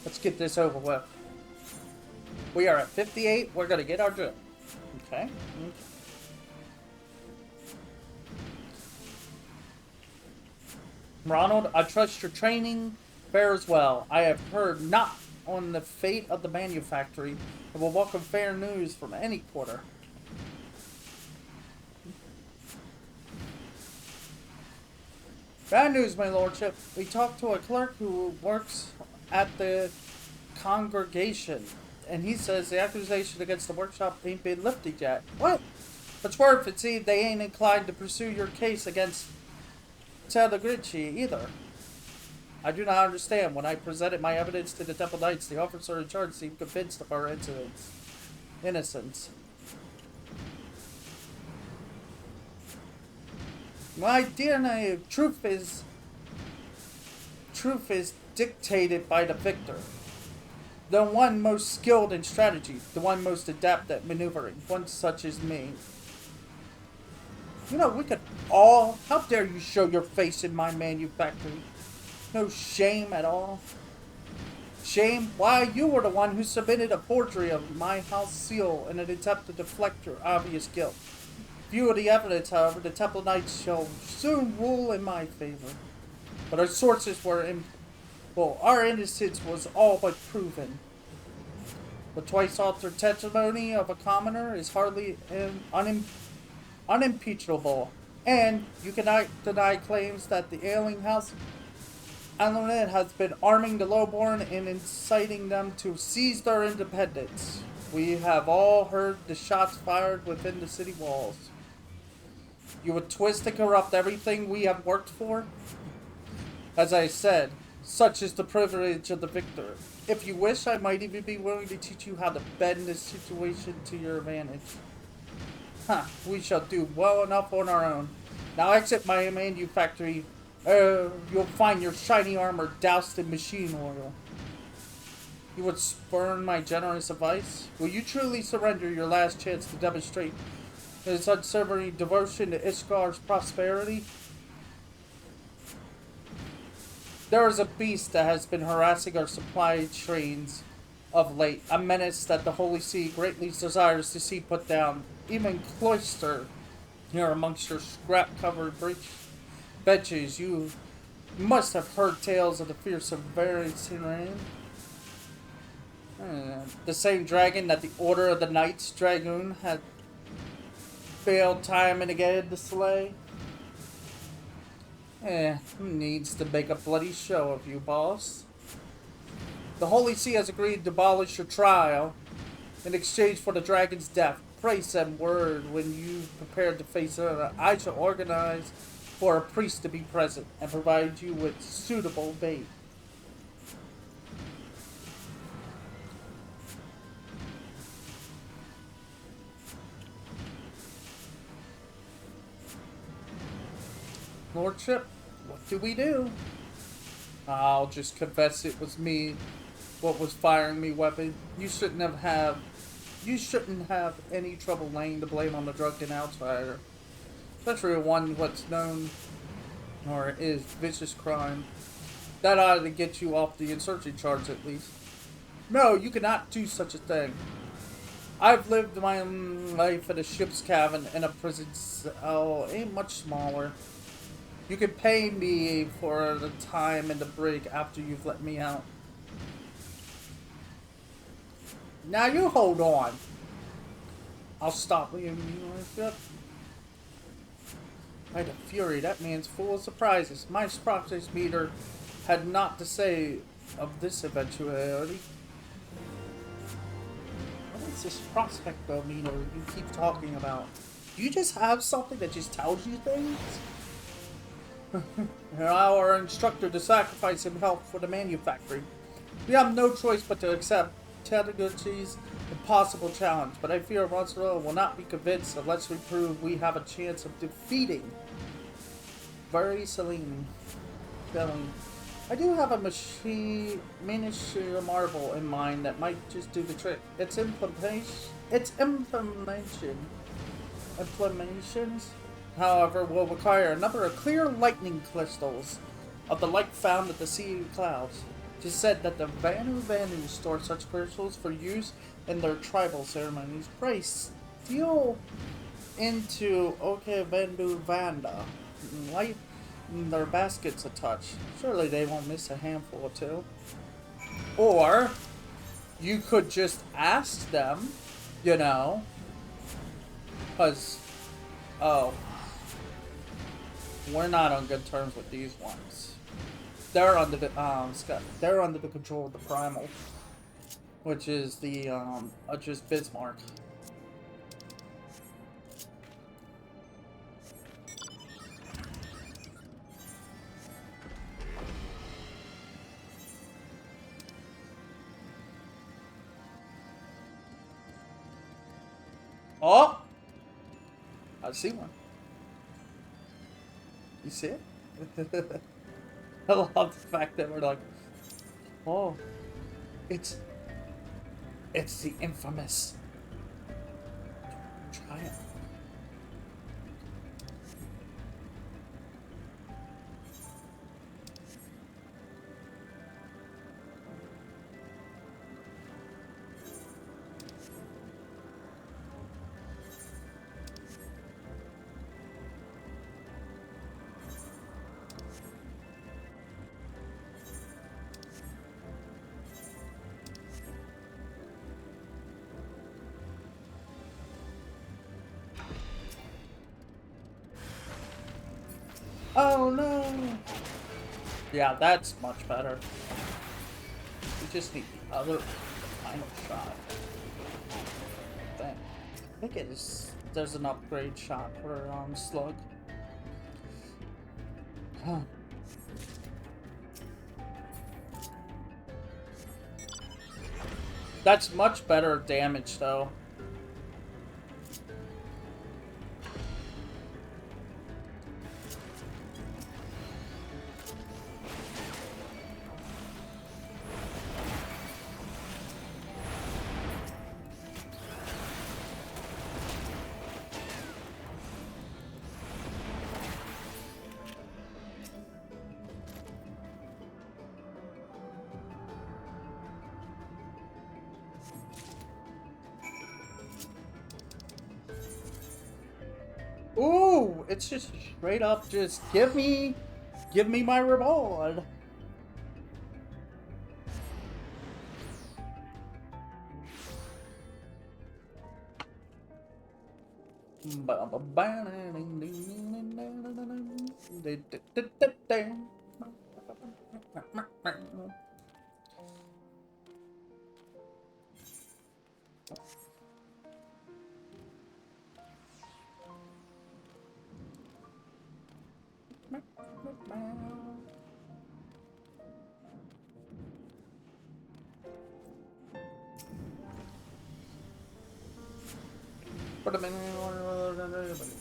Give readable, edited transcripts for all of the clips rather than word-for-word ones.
Let's get this over with. We are at 58. We're gonna get our drill. Okay. Ronald, I trust your training fares well. I have heard not on the fate of the manufactory and will welcome fair news from any quarter. Bad news, my lordship. We talked to a clerk who works at the congregation, and he says the accusation against the workshop ain't been lifted yet. What? What's worse, it seems they ain't inclined to pursue your case against Telegricci either. I do not understand. When I presented my evidence to the Temple Knights, the officer in charge seemed convinced of our innocence. My dear knave, truth is dictated by the victor. The one most skilled in strategy, the one most adept at maneuvering, one such as me. You know, we could all... How dare you show your face in my manufactory? No shame at all. Shame? Why, you were the one who submitted a forgery of my house seal in an attempt to deflect your obvious guilt. View of the evidence, however, the Temple Knights shall soon rule in my favor. But our sources were our innocence was all but proven. The twice altered testimony of a commoner is hardly unimpeachable, and you cannot deny claims that the ailing house Alunet has been arming the lowborn and inciting them to seize their independence. We have all heard the shots fired within the city walls. You would twist and corrupt everything we have worked for? As I said, such is the privilege of the victor. If you wish, I might even be willing to teach you how to bend this situation to your advantage. We shall do well enough on our own. Now exit my manufactory. You'll find your shiny armor doused in machine oil. You would spurn my generous advice? Will you truly surrender your last chance to demonstrate his unswerving devotion to Iskar's prosperity? There is a beast that has been harassing our supply trains of late, a menace that the Holy See greatly desires to see put down. Even Cloister, here amongst your scrap-covered benches, you must have heard tales of the fearsome Varian. The same dragon that the Order of the Knights Dragoon had failed time and again to slay. Needs to make a bloody show of you, boss. The Holy See has agreed to abolish your trial in exchange for the dragon's death. Pray send word when you prepare to face her. I shall organize for a priest to be present and provide you with suitable bait. Lordship, what do we do? I'll just confess it was me what was firing me weapon. You shouldn't have any trouble laying the blame on the drunken outsider. Especially one what's known or is vicious crime. That ought to get you off the insurgency charge at least. No, you cannot do such a thing. I've lived my life in a ship's cabin in a prison cell, ain't much smaller. You can pay me for the time in the brig after you've let me out. Now you hold on. I'll stop you. By the fury, that man's full of surprises. My surprises meter had naught to say of this eventuality. What is this prospecto meter you keep talking about? Do you just have something that just tells you things? Our instructor to sacrifice himself for the manufactory. We have no choice but to accept Tadaguchi's impossible challenge, but I fear Mozzarella will not be convinced unless we prove we have a chance of defeating Very Celine. I do have a miniature marvel in mind that might just do the trick. Its implementations, however, will require a number of clear lightning crystals of the like found at the sea clouds. Just said that the Vanu store such crystals for use in their tribal ceremonies. Pray steal into Vanu Vanda. Light their baskets a touch. Surely they won't miss a handful or two. Or you could just ask them, you know, because, oh, we're not on good terms with these ones. They're under the control of the Primal, which is the just Bismarck. Oh, I see one. You see it? I love the fact that we're like, oh, it's the infamous Triumph. Oh no! Yeah, that's much better. We just need the other final shot. Dang. I think it is. There's an upgrade shot for Slug. Huh. That's much better damage though. Ooh, it's just straight up just give me my reward.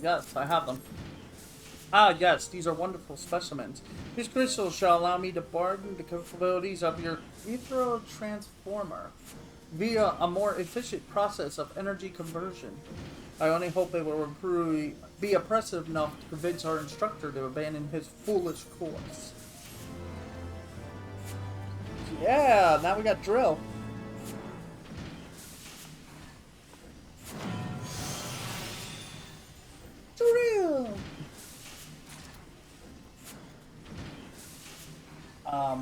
Yes, I have them. Ah, yes, these are wonderful specimens. These crystals shall allow me to bargain the capabilities of your ethereal transformer via a more efficient process of energy conversion. I only hope it will be oppressive enough to convince our instructor to abandon his foolish course. Yeah, now we got drill. Drill!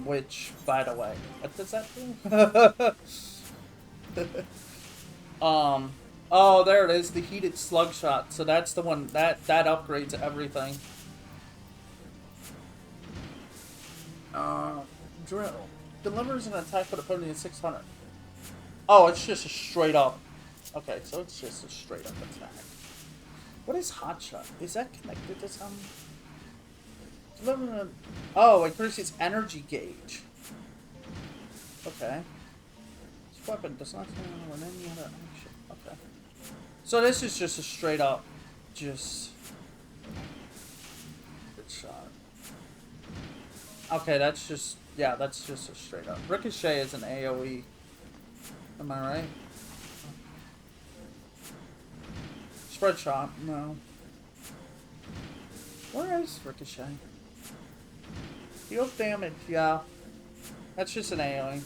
Which, by the way, what does that do? Oh, there it is, the heated slug shot. So that's the one, that upgrades everything. Drill. Delivers an attack with a opponent in 600. Oh, it's just a straight up. Okay, so it's just a straight up attack. What is hot shot? Is that connected to something? Oh, increases energy gauge. Okay. This weapon does not when any other action. Okay. So this is just a straight up, just good shot. Okay, that's just, yeah, that's just a straight up. Ricochet is an AoE. Am I right? Spread shot, no. Where is Ricochet? Deals damage, yeah. That's just an alien.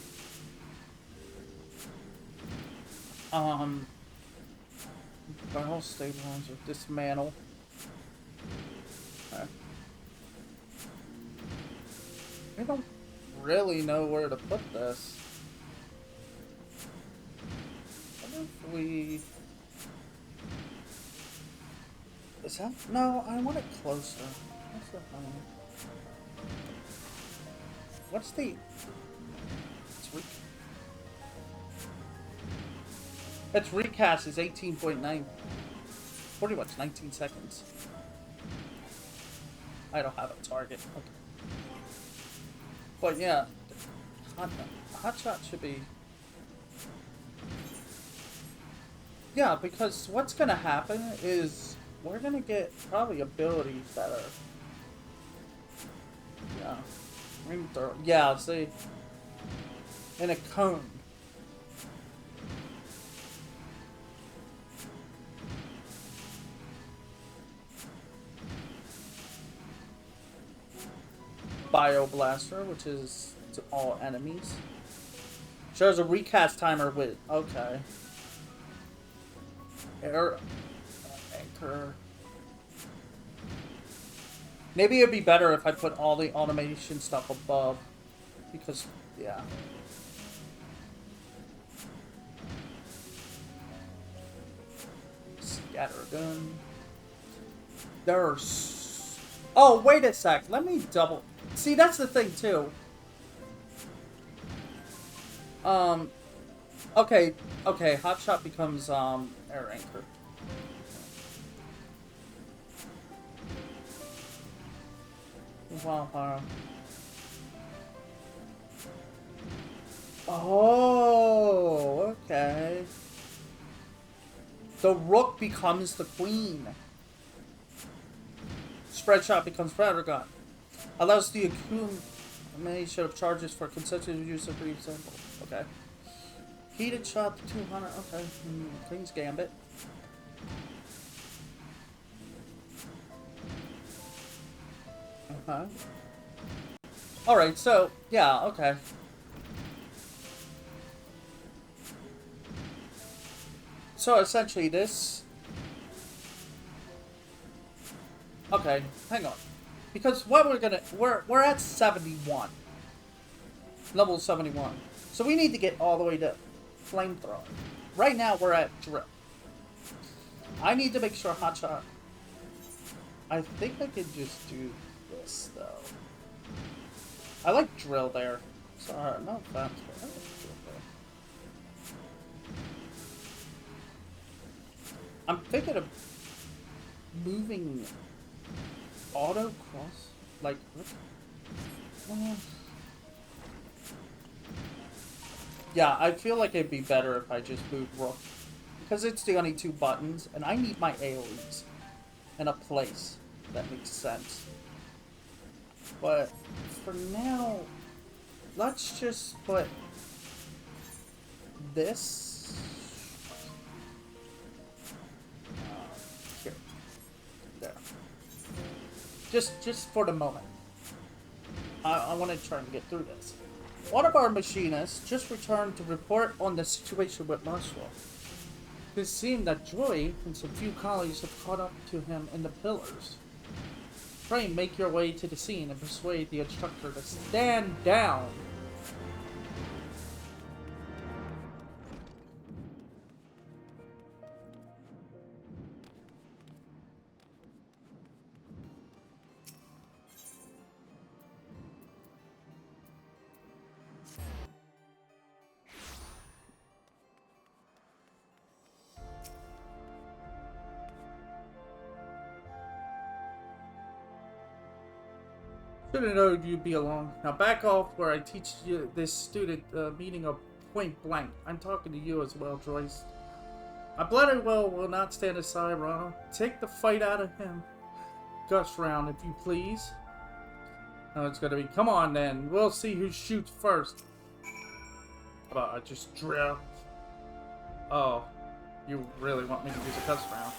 Barrel stabilizer, dismantle. Okay. I don't really know where to put this. What if we... Is that... No, I want it closer. What's the phone? What's the... Its recast is 18.9. Pretty much 19 seconds. I don't have a target. Okay. But yeah, Hotshot should be... Yeah, because what's gonna happen is we're gonna get probably abilities that are... Yeah. Yeah, see... In a cone. Bio Blaster, which is to all enemies. Shows a recast timer with... Okay. Air... Anchor... Maybe it'd be better if I put all the automation stuff above. Because, yeah. Scattergun. There's... Oh, wait a sec. Let me double... See, that's the thing, too. Okay. Okay, Hotshot becomes, Air Anchor. Wow. Oh, okay. The Rook becomes the Queen. Spreadshot becomes Predator. Allows the accumulation of charges for consecutive use of brief sample. Okay. Heated shot to 200. Okay. Queen's Gambit. Okay. Alright, so, yeah, okay. So essentially this... Okay, hang on. Because what we're gonna... We're at 71. Level 71. So we need to get all the way to Flamethrower. Right now we're at Drill. I need to make sure Hotshot... I think I could just do this, though. I like Drill there. Sorry, no offense, but I like Drill there. I'm thinking of moving auto cross, like, yeah, I feel like it'd be better if I just moved Rook, because it's the only two buttons, and I need my AoEs in a place that makes sense. But for now, let's just put this here, there. Just for the moment. I want to try and get through this. One of our machinists just returned to report on the situation with Marshall. It seemed that Joy and some few colleagues have caught up to him in the pillars. Try and make your way to the scene and persuade the instructor to stand down. Should've known you'd be along. Now back off where I teach you this student meaning of point blank. I'm talking to you as well, Joyce. My bloody will not stand aside, Ronald. Take the fight out of him. Gush round, if you please. Now it's gonna be, come on then. We'll see who shoots first. How about I just drill? Oh, you really want me to use a cuss round?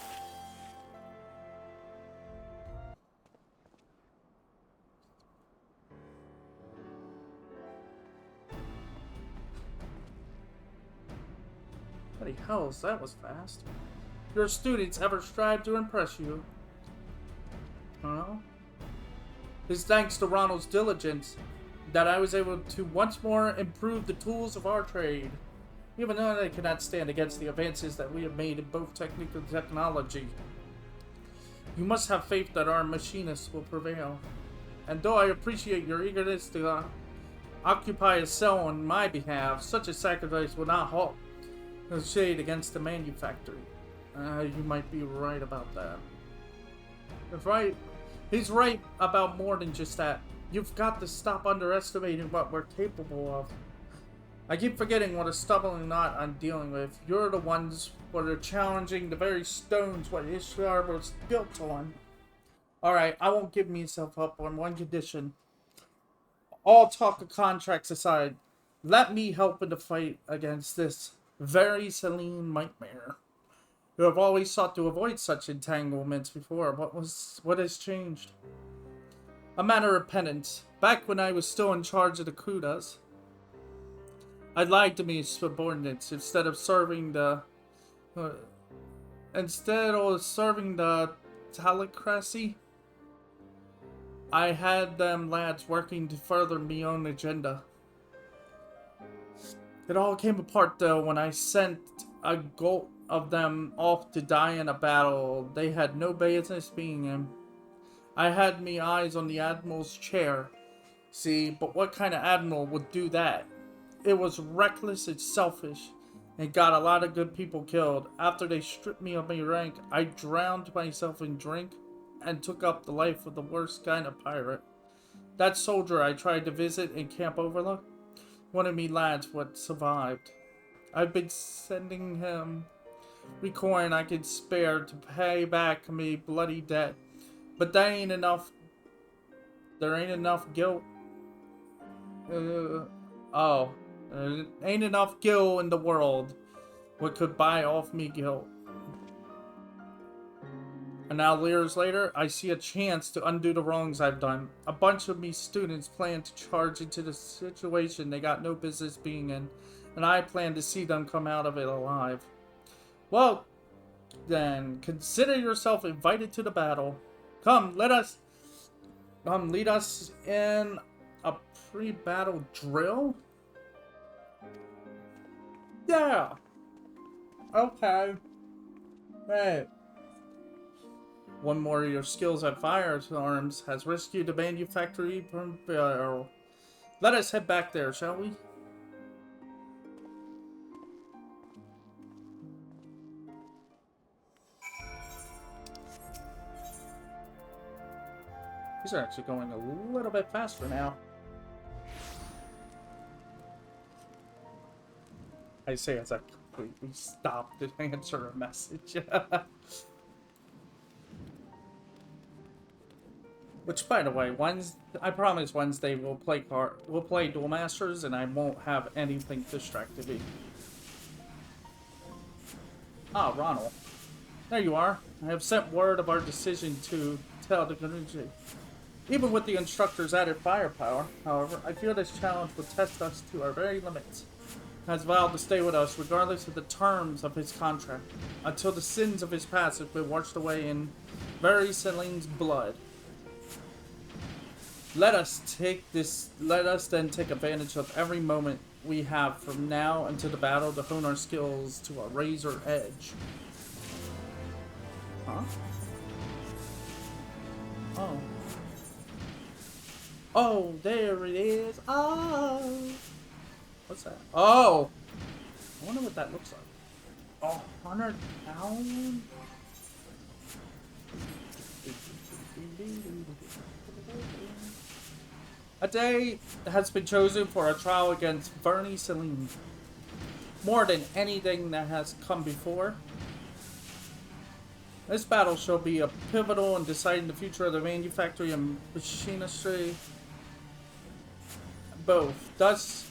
Bloody hell, that was fast. Your students ever strive to impress you? Huh? It's thanks to Ronald's diligence that I was able to once more improve the tools of our trade. Even though they cannot stand against the advances that we have made in both technical technology. You must have faith that our machinists will prevail. And though I appreciate your eagerness to occupy a cell on my behalf, such a sacrifice will not halt the shade against the manufactory. You might be right about that. He's right about more than just that. You've got to stop underestimating what we're capable of. I keep forgetting what a stumbling knot I'm dealing with. You're the ones that are challenging the very stones what Ishtar was built on. Alright, I won't give myself up on one condition. All talk of contracts aside, let me help in the fight against this very Celine nightmare. You have always sought to avoid such entanglements before. What has changed? A matter of penance. Back when I was still in charge of the Kudas, I lied to my subordinates instead of serving the telecracy. I had them lads working to further my own agenda. It all came apart though when I sent a goat of them off to die in a battle they had no business being in. I had me eyes on the admiral's chair. See, but what kind of admiral would do that? It was reckless and selfish, and got a lot of good people killed. After they stripped me of my rank, I drowned myself in drink and took up the life of the worst kind of pirate. That soldier I tried to visit in Camp Overlook, one of me lads what survived. I've been sending him the coin I could spare to pay back me bloody debt, but that ain't enough. There ain't enough guilt. There ain't enough guilt in the world what could buy off me guilt. And now years later, I see a chance to undo the wrongs I've done. A bunch of me students plan to charge into the situation they got no business being in, and I plan to see them come out of it alive. Well, then, consider yourself invited to the battle. Come, lead us in a pre-battle drill? Yeah. Okay. Right. One more of your skills at firearms has rescued the manufactory from barrel. Let us head back there, shall we? These are actually going a little bit faster now. I say as I completely stopped to answer a message. Which, by the way, I promise Wednesday we'll play Duel Masters, and I won't have anything distracted me. Ah, Ronald. There you are. I have sent word of our decision to tell the community. Even with the instructor's added firepower, however, I fear this challenge will test us to our very limits. He has vowed to stay with us regardless of the terms of his contract, until the sins of his past have been washed away in very Celine's blood. Let us then take advantage of every moment we have from now until the battle to hone our skills to a razor edge. Huh? Oh. Oh, there it is. Oh. What's that? Oh. I wonder what that looks like. 100,000? A day has been chosen for a trial against Bernie Celine. More than anything that has come before, this battle shall be a pivotal in deciding the future of the manufactory and machinery both. Thus,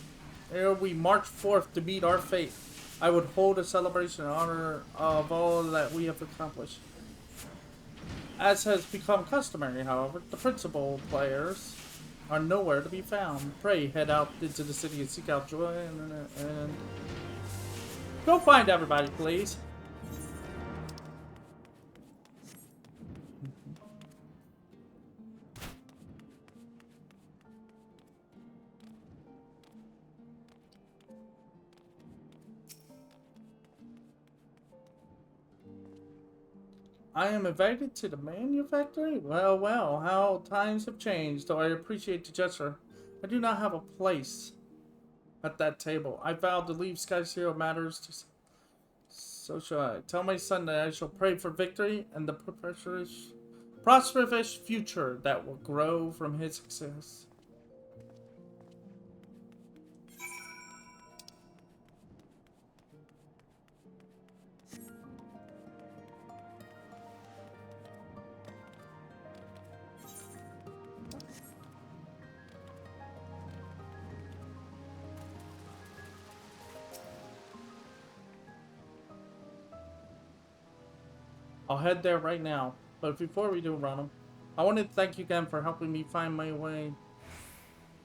ere we march forth to meet our fate, I would hold a celebration in honor of all that we have accomplished. As has become customary, however, the principal players are nowhere to be found. Pray head out into the city and seek out joy and Go find everybody, please. I am invited to the manufactory? Well, well, how times have changed, though I appreciate the gesture. I do not have a place at that table. I vowed to leave Sky Zero Matters to... So shall I. Tell my son that I shall pray for victory and the prosperous future that will grow from his success. I'll head there right now. But before we do, Ronald, I wanted to thank you again for helping me find my way.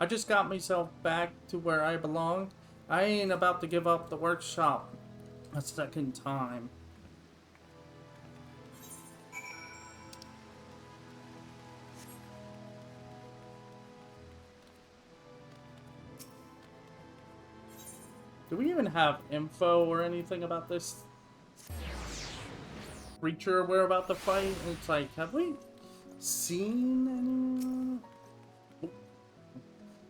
I just got myself back to where I belong. I ain't about to give up the workshop a second time. Do we even have info or anything about this creature we're about to fight? It's like, have we seen anyone? Oh,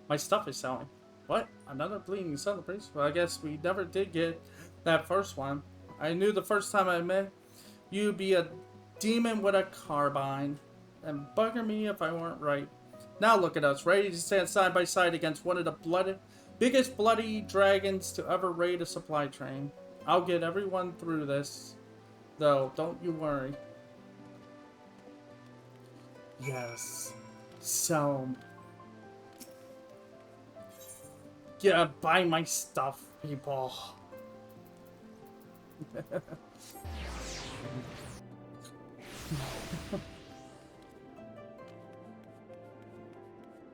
my stuff is selling. What? Another bleeding celebration? Well, I guess we never did get that first one. I knew the first time I met you'd be a demon with a carbine. And bugger me if I weren't right. Now look at us, ready to stand side by side against one of the biggest bloody dragons to ever raid a supply train. I'll get everyone through this, though, don't you worry. Yes. So... yeah, buy my stuff, people.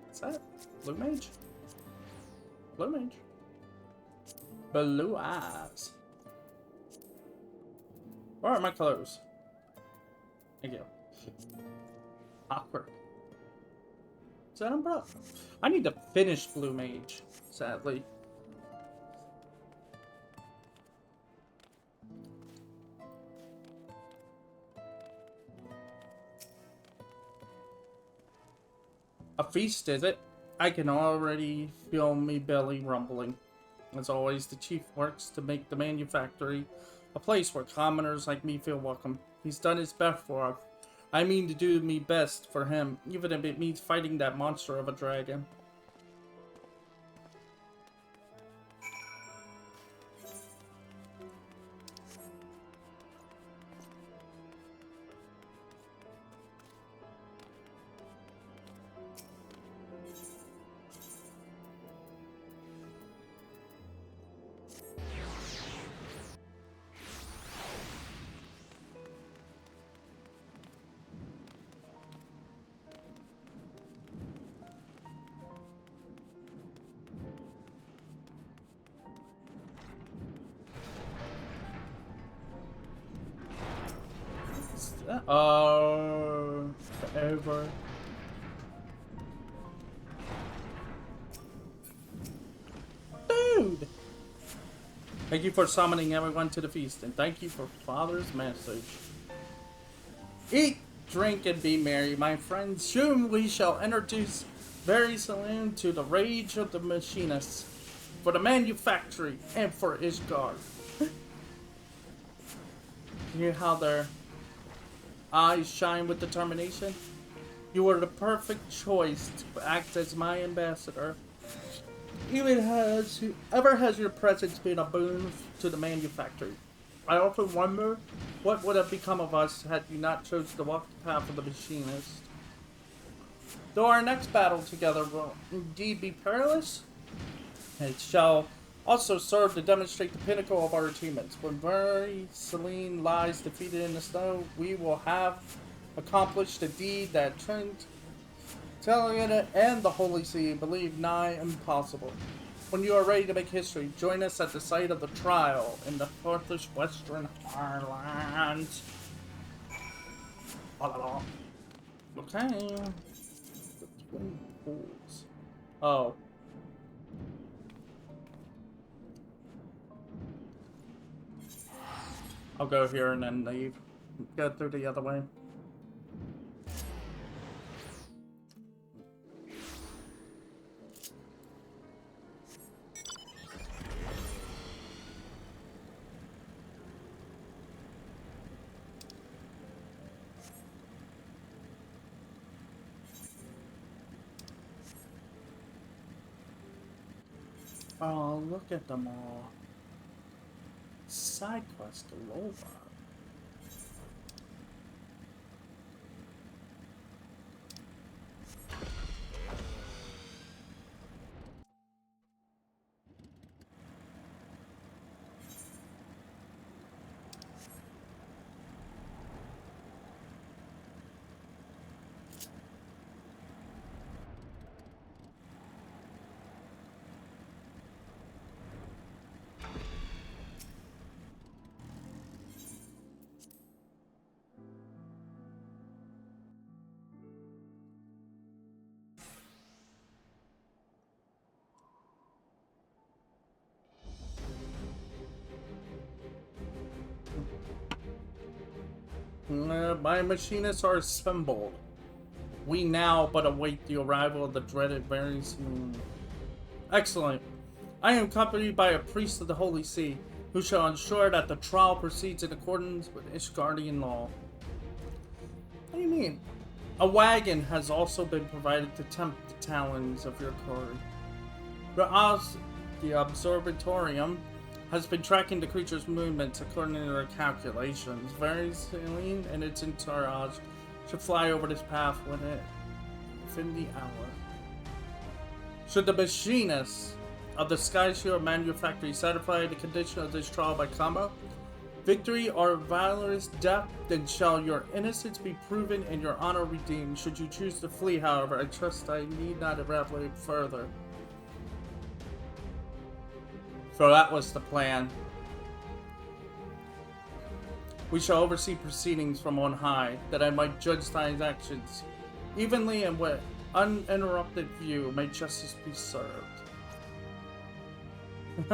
What's that? Blue mage? Blue mage. Blue eyes. Where are my clothes? Thank you. Awkward. Is that umbrella? I need to finish Blue Mage, sadly. A feast, is it? I can already feel me belly rumbling. As always, the chief works to make the manufactory a place where commoners like me feel welcome. He's done his best for us. I mean to do me best for him, even if it means fighting that monster of a dragon. Forever. Dude! Thank you for summoning everyone to the feast, and thank you for Father's message. Eat, drink, and be merry, my friends. Soon we shall introduce very soon to the rage of the machinists, for the manufactory, and for Ishgard. You hear how their eyes shine with determination? You are the perfect choice to act as my ambassador. Even has whoever has your presence been a boon to the manufactory. I often wonder what would have become of us had you not chosen to walk the path of the machinist. Though our next battle together will indeed be perilous, it shall also serve to demonstrate the pinnacle of our achievements. When very Celine lies defeated in the snow, we will have accomplished a deed that Trent, Teliana, and the Holy See believe nigh impossible. When you are ready to make history, join us at the site of the trial in the farthest western highlands. Okay. The twin pools. Oh. I'll go here and then leave. Go through the other way. Oh, look at them all. Side quest galore. My machinists are assembled. We now but await the arrival of the dreaded very soon. Excellent. I am accompanied by a priest of the Holy See, who shall ensure that the trial proceeds in accordance with Ishgardian law. What do you mean? A wagon has also been provided to tempt the talons of your quarry. The observatorium has been tracking the creature's movements according to their calculations. Very Celine and its entourage should fly over this path within the hour. Should the machinists of the Sky Shield Manufactory satisfy the condition of this trial by combat, victory or valorous death, then shall your innocence be proven and your honor redeemed. Should you choose to flee, however, I trust I need not elaborate further. So that was the plan. We shall oversee proceedings from on high, that I might judge thine actions evenly and with uninterrupted view, may justice be served.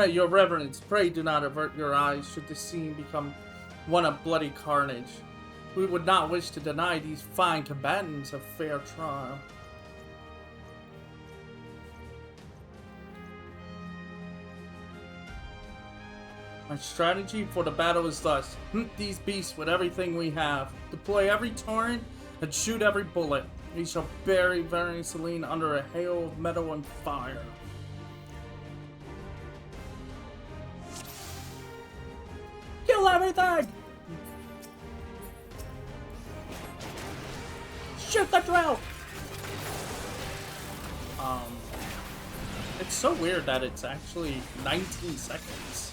Your reverence, pray do not avert your eyes should the scene become one of bloody carnage. We would not wish to deny these fine combatants a fair trial. My strategy for the battle is thus: hunt these beasts with everything we have, deploy every torrent, and shoot every bullet. We shall bury Celine under a hail of metal and fire. Kill everything! Shoot the drill! It's so weird that it's actually 19 seconds.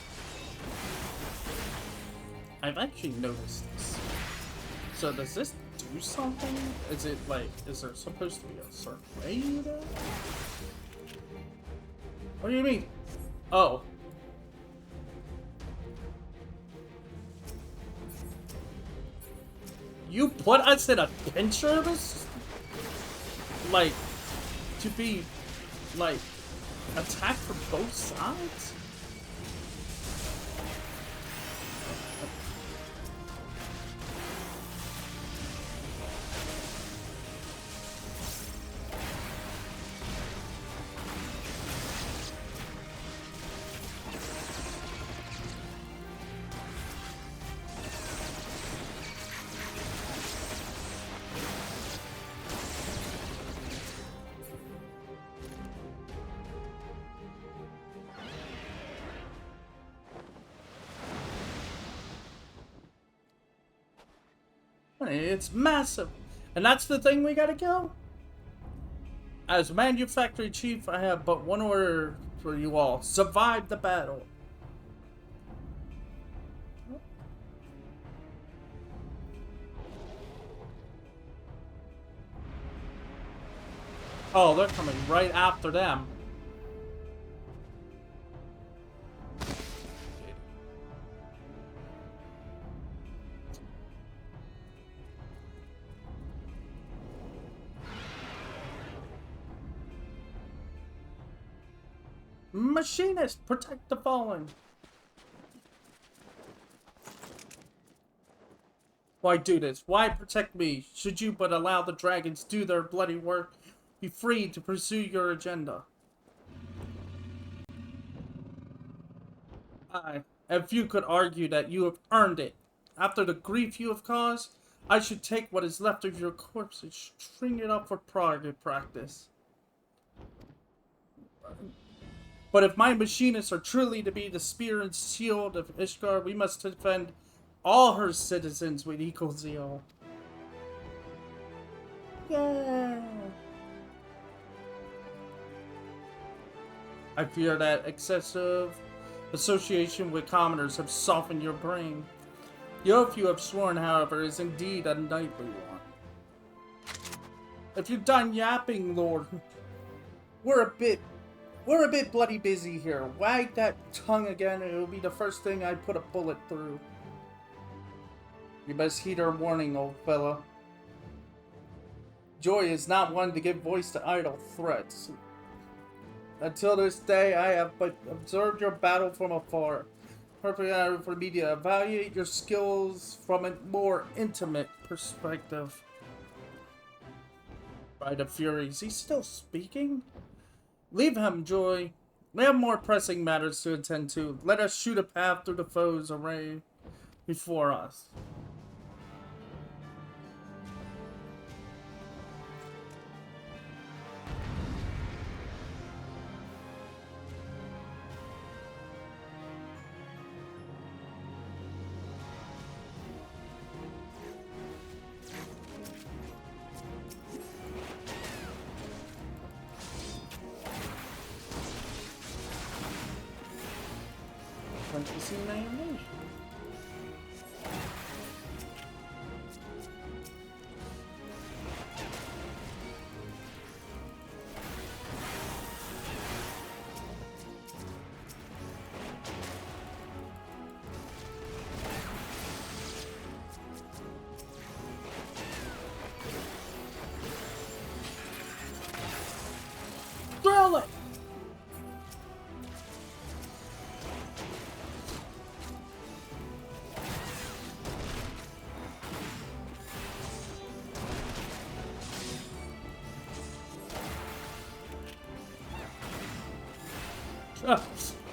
I've actually noticed this. So does this do something? Is it like, is there supposed to be a certain way you do that? What do you mean? Oh. You put us in a pincher of this? Like, to be, like, attacked from both sides? It's massive. And that's the thing we gotta kill? As Manufactory Chief, I have but one order for you all. Survive the battle. Oh, they're coming right after them. Machinist, protect the fallen. Why do this? Why protect me? Should you but allow the dragons do their bloody work, be free to pursue your agenda. If you could argue that you have earned it, after the grief you have caused, I should take what is left of your corpse and string it up for private practice. But if my machinists are truly to be the spear and shield of Ishgard, we must defend all her citizens with equal zeal. Yeah. I fear that excessive association with commoners have softened your brain. The oath you have sworn, however, is indeed a knightly one. If you're done yapping, Lord, we're a bit bloody busy here. Wag that tongue again, and it'll be the first thing I put a bullet through. You best heed our warning, old fella. Joy is not one to give voice to idle threats. Until this day, I have but observed your battle from afar. Perfect for me to evaluate your skills from a more intimate perspective. By the Furies, he's still speaking? Leave him, Joy. We have more pressing matters to attend to. Let us shoot a path through the foe's array before us. Fantasy animation. Drill it!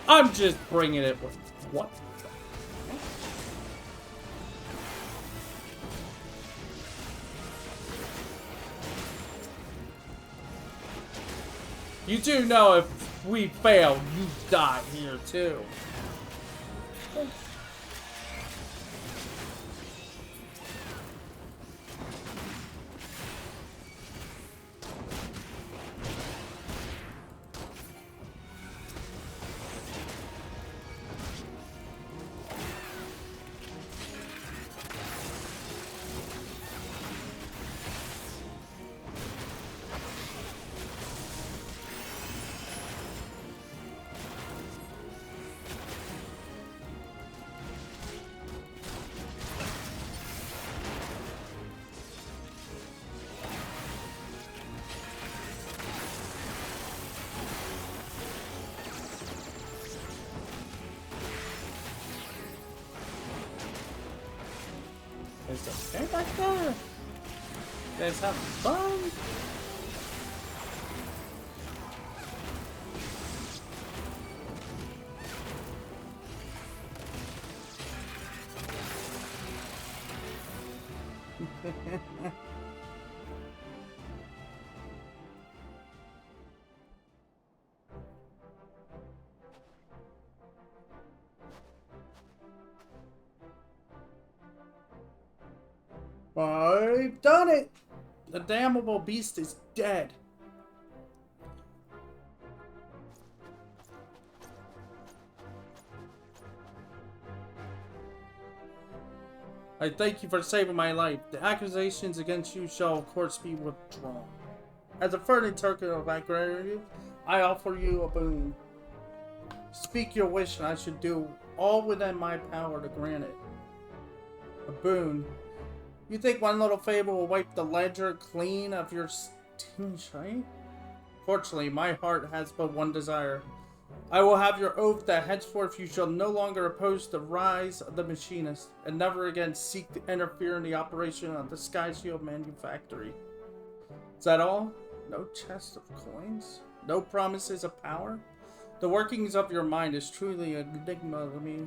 I'm just bringing it with what? You do know if we fail, you die here too. There's a bear back there. You guys having fun? I've done it! The damnable beast is dead. I thank you for saving my life. The accusations against you shall of course be withdrawn. As a further token of my gratitude, I offer you a boon. Speak your wish and I should do all within my power to grant it. A boon. You think one little favor will wipe the ledger clean of your stench, right? Fortunately, my heart has but one desire. I will have your oath that henceforth you shall no longer oppose the rise of the machinist, and never again seek to interfere in the operation of the Sky Shield manufactory. Is that all? No chest of coins? No promises of power? The workings of your mind is truly an enigma to me.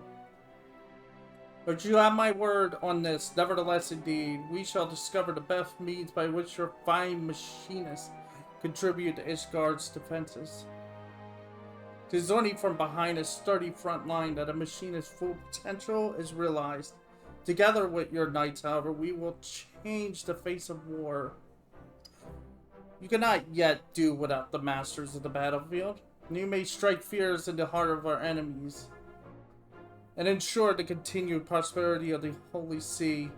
But you have my word on this. Nevertheless, indeed, we shall discover the best means by which your fine machinists contribute to Ishgard's defenses. 'Tis only from behind a sturdy front line that a machinist's full potential is realized. Together with your knights, however, we will change the face of war. You cannot yet do without the masters of the battlefield. You may strike fears in the heart of our enemies and ensure the continued prosperity of the Holy See.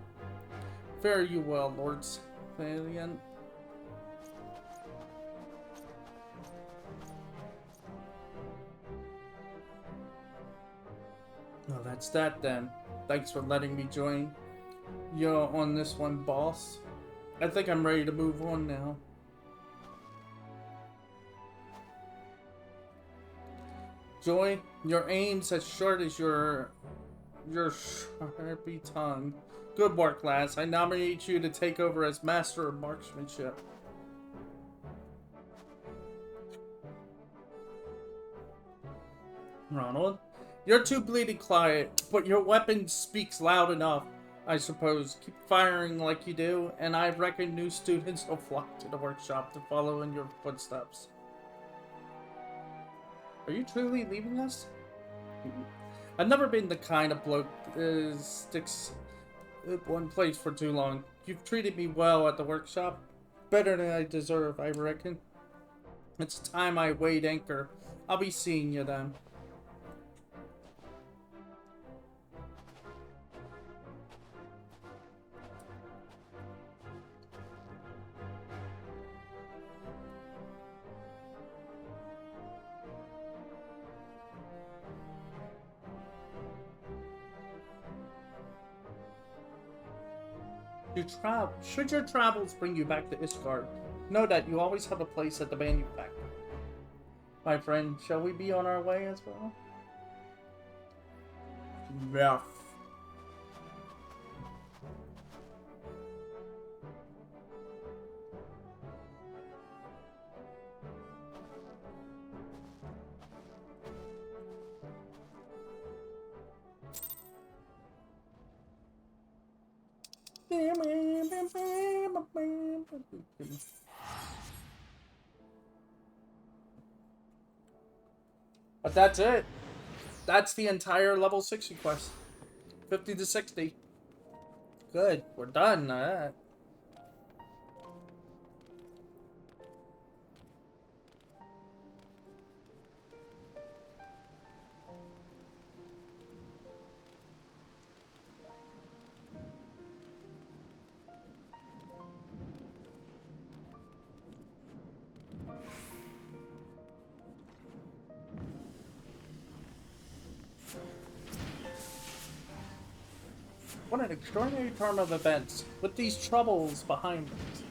Fare you well, Lords Valiant. Well, that's that then. Thanks for letting me join you on this one, boss. I think I'm ready to move on now. Joy, your aim's as short as your sharpy tongue. Good work, lads. I nominate you to take over as Master of Marksmanship. Ronald, you're too bleeding quiet, but your weapon speaks loud enough, I suppose. Keep firing like you do, and I reckon new students will flock to the workshop to follow in your footsteps. Are you truly leaving us? I've never been the kind of bloke sticks at one place for too long. You've treated me well at the workshop. Better than I deserve, I reckon. It's time I weighed anchor. I'll be seeing you then. Should your travels bring you back to Ishgard, know that you always have a place at the manufactory. My friend, shall we be on our way as well? Yes. But that's it. That's the entire level 60 quest. 50 to 60. Good. We're done. Alright. What an extraordinary turn of events. With these troubles behind us,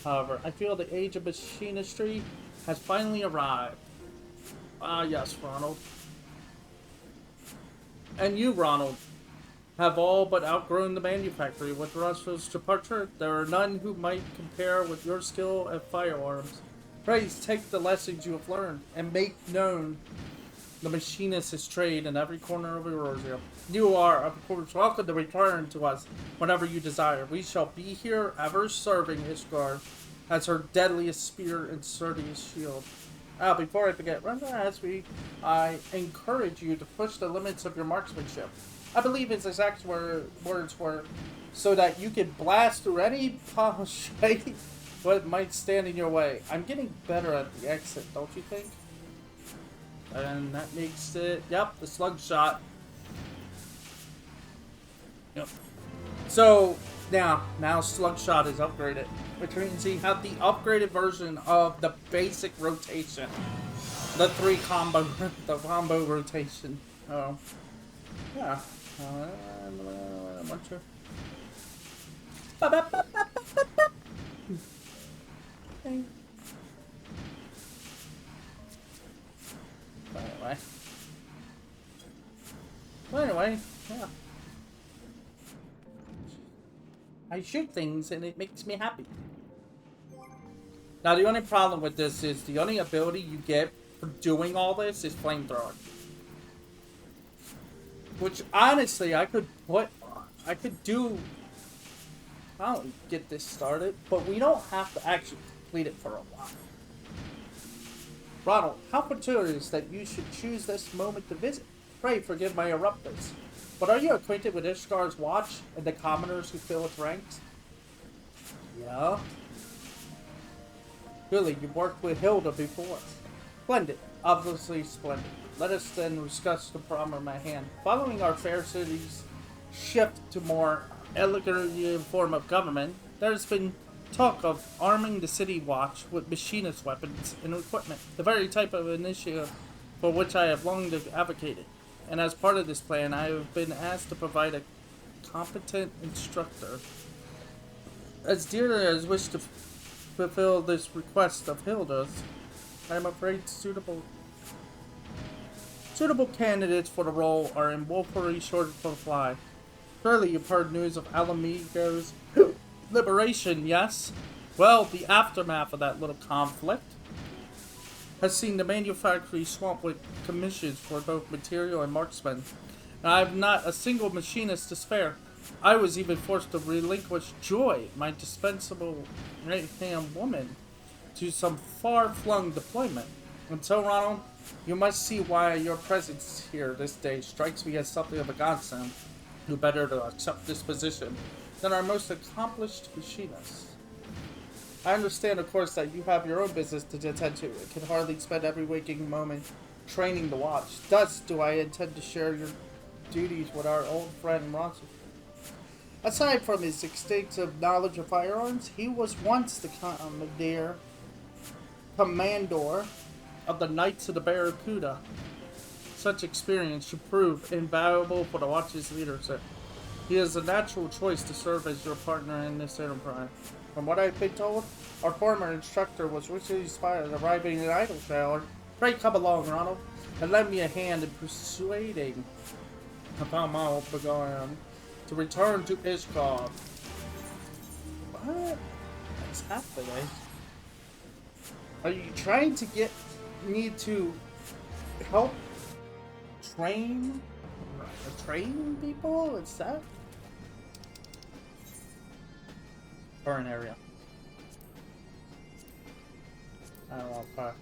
however, I feel the age of machinistry has finally arrived. Ah, yes, Ronald. And you, Ronald, have all but outgrown the manufactory. With Russell's departure, there are none who might compare with your skill at firearms. Please take the lessons you have learned and make known the machinist's trade in every corner of Eurasia. You are, of course, welcome to return to us whenever you desire. We shall be here ever serving Ishgard as her deadliest spear and sturdiest shield. Before I forget, I encourage you to push the limits of your marksmanship. I believe his exact words were, so that you can blast through any shade what might stand in your way. I'm getting better at the exit, don't you think? And that makes it, yep, the slug shot. Yep. So, now slug shot is upgraded, which means you have the upgraded version of the basic rotation. The combo rotation. Oh. Yeah. I'm not sure. anyway. Well, anyway, yeah. I shoot things and it makes me happy. Now, the only problem with this is the only ability you get for doing all this is flamethrower. Which, honestly, I could do... I'll get this started, but we don't have to actually complete it for a while. Ronald, how fortuitous that you should choose this moment to visit. Pray forgive my eruptors. But are you acquainted with Ishtar's watch and the commoners who fill its ranks? Yeah. Really, you've worked with Hilda before. Splendid. Obviously splendid. Let us then discuss the problem at hand. Following our fair city's shift to more egalitarian form of government, there's been talk of arming the city watch with machinist weapons and equipment, the very type of initiative for which I have long advocated. And as part of this plan, I have been asked to provide a competent instructor. As dearly as I wish to fulfill this request of Hilda's, I am afraid suitable candidates for the role are in woefully short of supply. Surely you've heard news of Alamigo's liberation, yes? Well, the aftermath of that little conflict has seen the manufactory swamped with commissions for both material and marksmen. And I have not a single machinist to spare. I was even forced to relinquish Joy, my dispensable right-hand woman, to some far-flung deployment. And so, Ronald, you must see why your presence here this day strikes me as something of a godsend. Who better to accept this position than our most accomplished machinist? I understand, of course, that you have your own business to attend to and can hardly spend every waking moment training the watch. Thus, do I intend to share your duties with our old friend Ron. Aside from his extensive knowledge of firearms, he was once the commander of the Knights of the Barracuda. Such experience should prove invaluable for the watch's leadership. He is a natural choice to serve as your partner in this enterprise. From what I've been told, our former instructor was recently spotted arriving in Lalafell. Pray come along, Ronald, and lend me a hand in persuading Papa Began to return to Ishtar. What is happening? Are you trying to get me to help train people? Is that? Burn area. I don't want fire.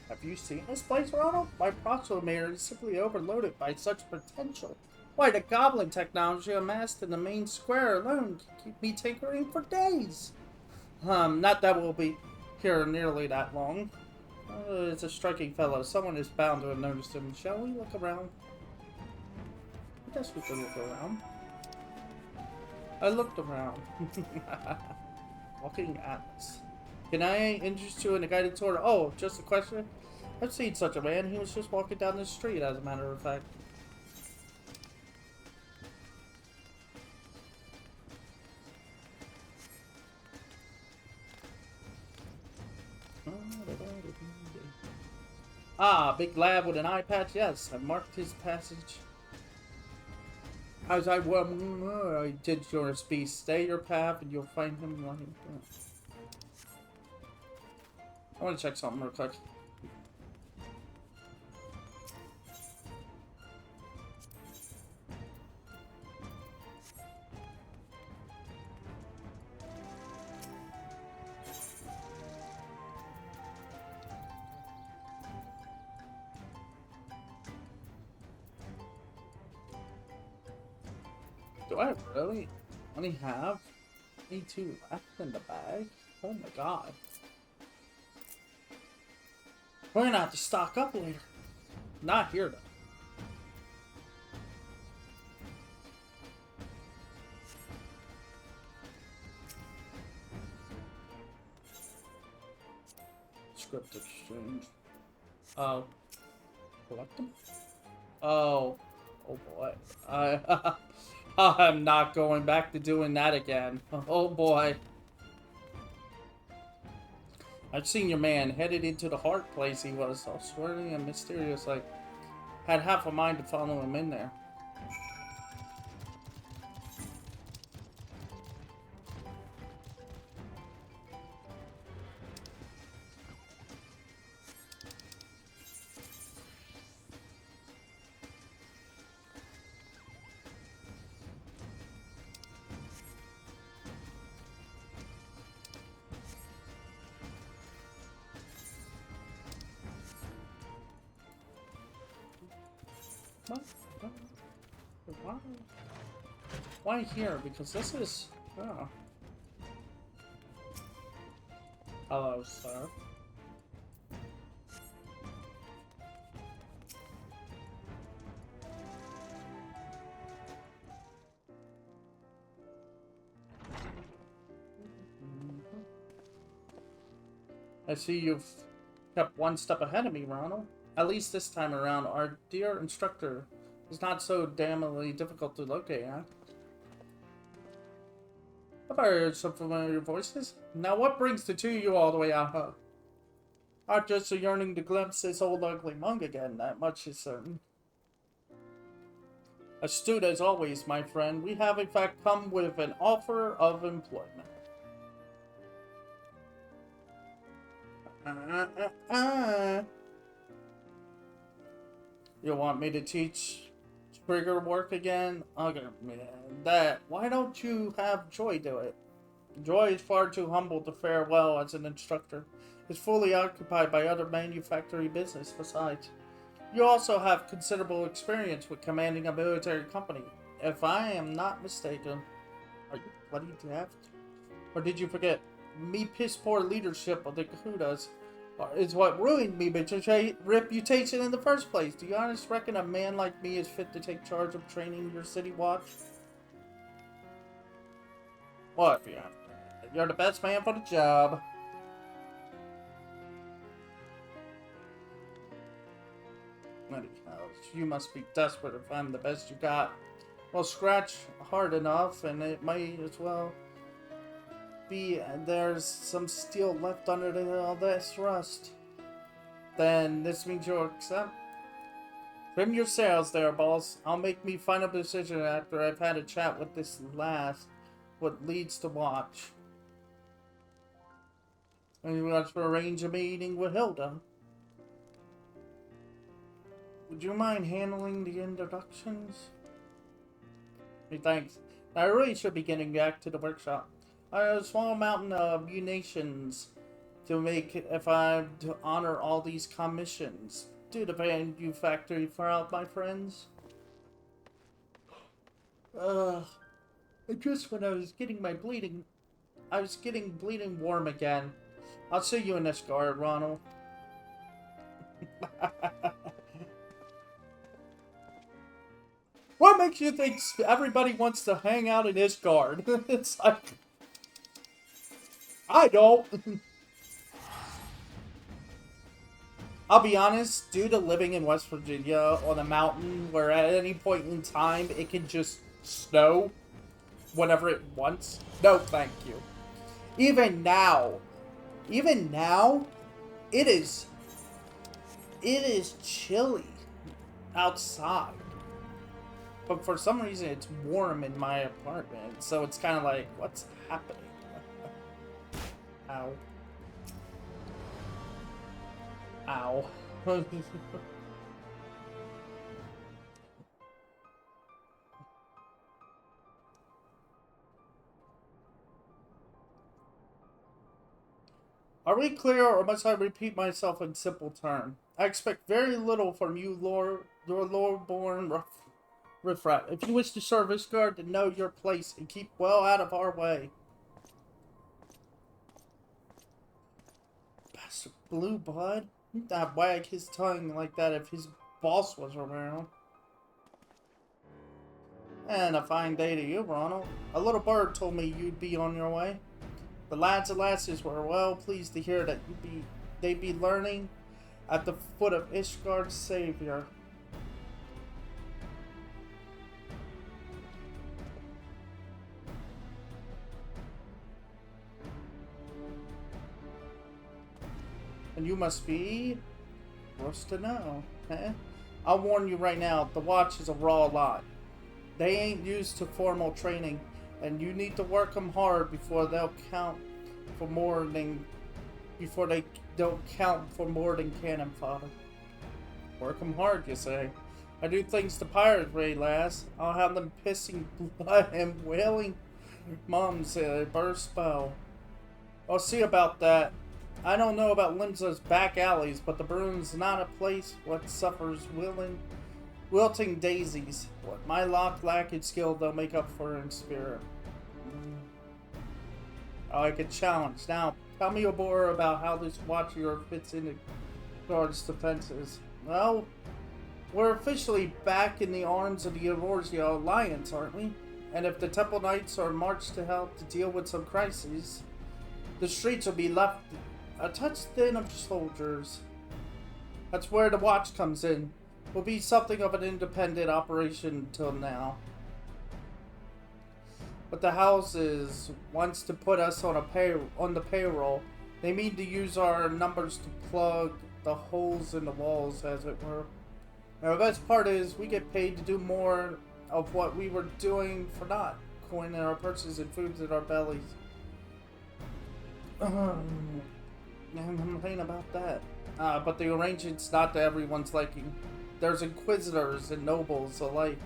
Have you seen this place, Ronald? My proxometer is simply overloaded by such potential. Why, the goblin technology amassed in the main square alone can keep me tinkering for days. Not that we'll be here nearly that long. It's a striking fellow. Someone is bound to have noticed him. Shall we look around? I guess we can look around. I looked around. Walking atlas. Can I interest you in a guided tour? Oh, just a question? I've seen such a man. He was just walking down the street, as a matter of fact. Ah, big lad with an eye patch? Yes, I marked his passage. As I did your speech. Stay your path and you'll find him running. I want to check something real quick. Do I really only have 22 left in the bag? Oh my god. We're gonna have to stock up later. Not here though. Script exchange. Oh. Collect them? Oh. Oh boy. I'm not going back to doing that again. Oh boy. I've seen your man headed into the hard place he was, all swirling and mysterious, like had half a mind to follow him in there. Why? Why here? Because this is... Oh. Hello, sir. I see you've kept one step ahead of me, Ronald. At least this time around, our dear instructor is not so damnably difficult to locate, huh? Have I heard some familiar voices? Now what brings the two of you all the way out, huh? Not just a yearning to glimpse this old ugly monk again, that much is certain. Astute as always, my friend, we have in fact come with an offer of employment. You want me to teach trigger work again? Okay, man, that. Why don't you have Joy do it? Joy is far too humble to fare well as an instructor. Is fully occupied by other manufacturing business besides. You also have considerable experience with commanding a military company, if I am not mistaken. Are you bloody deaf? Or did you forget? Me piss poor leadership of the Kahutas is what ruined me reputation in the first place. Do you honestly reckon a man like me is fit to take charge of training your city watch? What? You're the best man for the job. You must be desperate if I'm the best you got. Well, scratch hard enough, and it might as well be there's some steel left under all this rust. Then this means you'll accept. Trim your sails there, boss. I'll make me final decision after I've had a chat with this last, what leads to watch. And you want to arrange a meeting with Hilda. Would you mind handling the introductions? Hey, thanks. I really should be getting back to the workshop. I have a small mountain of munitions to make if I to honor all these commissions. Do the manufactory for out, my friends. Just when I was getting bleeding warm again. I'll see you in this guard, Ronald. What makes you think everybody wants to hang out in his guard? It's like... I don't. I'll be honest, due to living in West Virginia on a mountain where at any point in time it can just snow whenever it wants. No, thank you. Even now, it is chilly outside. But for some reason, it's warm in my apartment, so it's kind of like, what's happening? Ow. Ow. Are we clear, or must I repeat myself in simple terms? I expect very little from you, lore-born riffraff. If you wish to serve this guard, then know your place and keep well out of our way. Bastard blue blood? He'd not wag his tongue like that if his boss was around. And a fine day to you, Ronald. A little bird told me you'd be on your way. The lads and lasses were well pleased to hear that they'd be learning at the foot of Ishgard's savior. And you must be worse to know, eh? I'll warn you right now, the Watch is a raw lot. They ain't used to formal training, and you need to work them hard before they'll count for more than don't count for more than cannon fodder. Work them hard, you say? I do things the pirates raid, lass. I'll have them pissing blood and wailing mums at a burst spell. I'll see about that. I don't know about Limsa's back alleys, but the Broom's not a place what suffers wilting daisies. What my lack in skill, they'll make up for in spirit. I like a challenge. Now, tell me more about how this Watch of yours fits into Guard's defenses. Well, we're officially back in the arms of the Eorzea Alliance, aren't we? And if the Temple Knights are marched to help to deal with some crises, the streets will be left a touch thin of soldiers. That's where the Watch comes in. Will be something of an independent operation until now. But the houses wants to put us on the payroll. They mean to use our numbers to plug the holes in the walls, as it were. Now, the best part is we get paid to do more of what we were doing for not. Coin in our purses and foods in our bellies. I'm complaining about that. But the arrangement's not to everyone's liking. There's inquisitors and nobles alike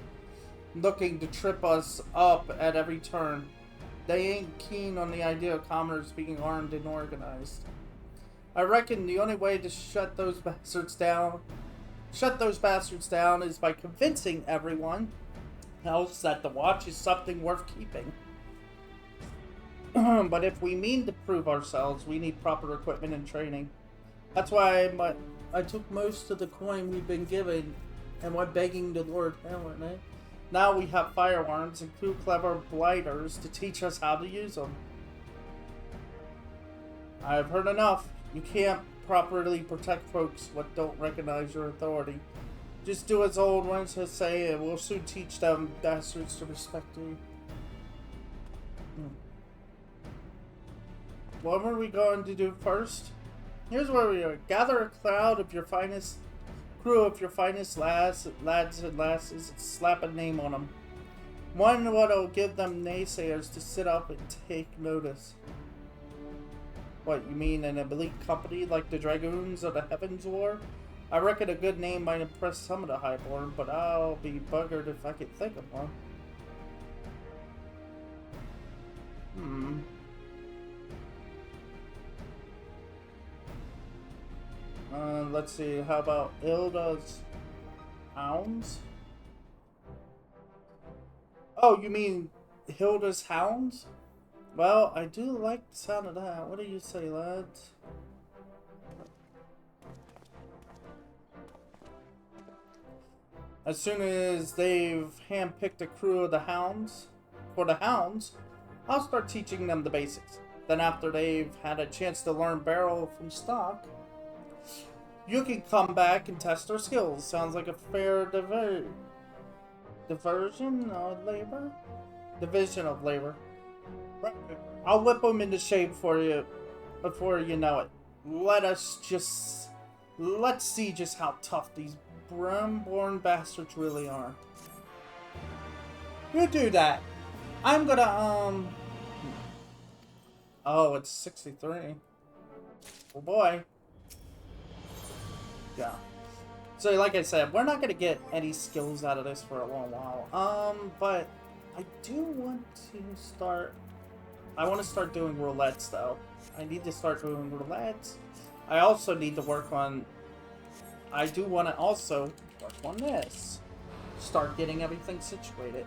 looking to trip us up at every turn. They ain't keen on the idea of commoners being armed and organized. I reckon the only way to shut those bastards down is by convincing everyone else that the Watch is something worth keeping. But if we mean to prove ourselves, we need proper equipment and training. That's why I took most of the coin we've been given and went begging to Lord Helen, eh? Now we have firearms and two clever blighters to teach us how to use them. I've heard enough. You can't properly protect folks what don't recognize your authority. Just do as old ones has say, and we'll soon teach them bastards to respect you. What were we going to do first? Here's where we are. Gather a crowd of your finest crew of your finest lads and lasses and slap a name on them. One what'll give them naysayers to sit up and take notice. What, you mean an elite company like the Dragoons or the Heavens War? I reckon a good name might impress some of the Highborn, but I'll be buggered if I could think of one. Let's see, how about Hilda's Hounds? Oh, you mean Hilda's Hounds? Well, I do like the sound of that. What do you say, lads? As soon as they've handpicked a crew of the Hounds, I'll start teaching them the basics. Then after they've had a chance to learn barrel from stock, you can come back and test their skills. Sounds like a fair division of labor. I'll whip them into shape for you before you know it. Let's see just how tough these Brum-born bastards really are. You do that. I'm gonna, Oh, it's 63. Oh boy. Yeah. So, like I said, we're not gonna get any skills out of this for a long while. But I do want to start... I want to start doing roulettes, though. I need to start doing roulettes. I also need to work on... I do want to also work on this. Start getting everything situated.